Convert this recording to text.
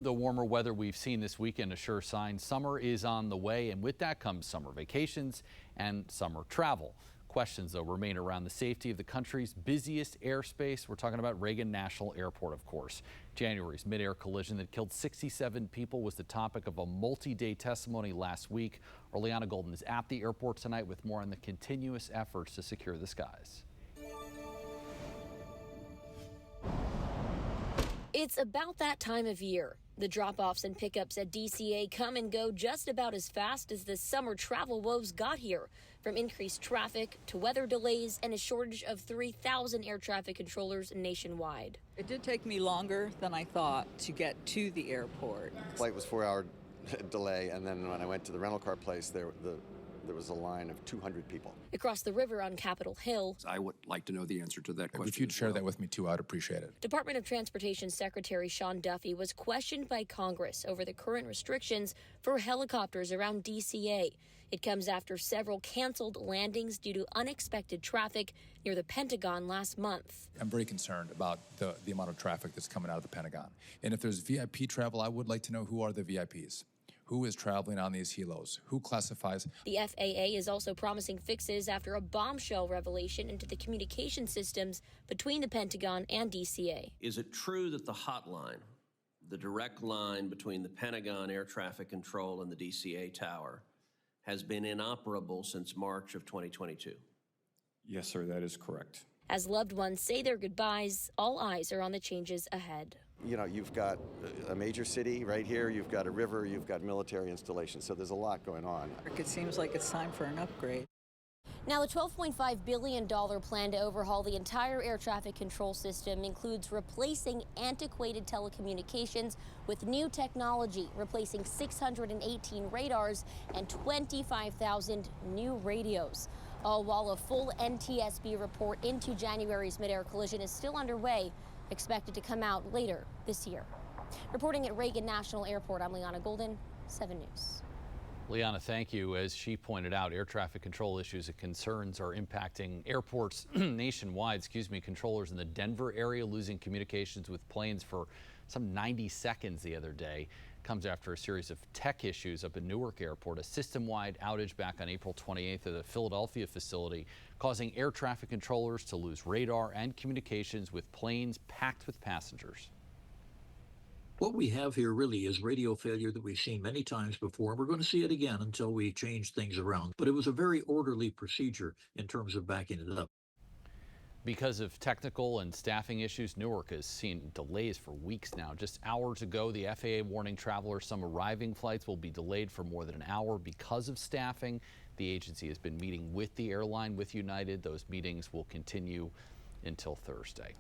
The warmer weather we've seen this weekend, a sure sign summer is on the way, and with that comes summer vacations and summer travel. Questions, though, remain around the safety of the country's busiest airspace. We're talking about Reagan National Airport, of course. January's mid-air collision that killed 67 people was the topic of a multi-day testimony last week. Our Liana Golden is at the airport tonight with more on the continuous efforts to secure the skies. It's about that time of year. The drop-offs and pickups at DCA come and go just about as fast as the summer travel woes got here, from increased traffic to weather delays and a shortage of 3,000 air traffic controllers nationwide. It did take me longer than I thought to get to the airport. The flight was 4-hour delay, and then when I went to the rental car place, there was a line of 200 people. Across the river on Capitol Hill, I would like to know the answer to that question. If you'd share that with me too, I'd appreciate it. Department of Transportation Secretary Sean Duffy was questioned by Congress over the current restrictions for helicopters around DCA. It comes after several canceled landings due to unexpected traffic near the Pentagon last month. I'm very concerned about the amount of traffic that's coming out of the Pentagon. And if there's VIP travel, I would like to know who are the VIPs. Who is traveling on these helos? Who classifies? The FAA is also promising fixes after a bombshell revelation into the communication systems between the Pentagon and DCA. Is it true that the hotline, the direct line between the Pentagon Air Traffic Control and the DCA tower, has been inoperable since March of 2022? Yes, sir, that is correct. As loved ones say their goodbyes, all eyes are on the changes ahead. You know, you've got a major city right here, you've got a river, you've got military installations, so there's a lot going on. It seems like it's time for an upgrade. Now, the $12.5 billion plan to overhaul the entire air traffic control system includes replacing antiquated telecommunications with new technology, replacing 618 radars and 25,000 new radios. All while a full NTSB report into January's mid-air collision is still underway, expected to come out later this year. Reporting at Reagan National Airport, I'm Liana Golden, 7 News. Liana, thank you. As she pointed out, air traffic control issues and concerns are impacting airports nationwide. Controllers in the Denver area losing communications with planes for some 90 seconds the other day. Comes after a series of tech issues up at Newark Airport. A system-wide outage back on April 28th at the Philadelphia facility, causing air traffic controllers to lose radar and communications with planes packed with passengers. What we have here really is radio failure that we've seen many times before, and we're going to see it again until we change things around. But it was a very orderly procedure in terms of backing it up. Because of technical and staffing issues, Newark has seen delays for weeks now. Just hours ago, the FAA warning travelers some arriving flights will be delayed for more than an hour because of staffing. The agency has been meeting with the airline, with United. Those meetings will continue until Thursday.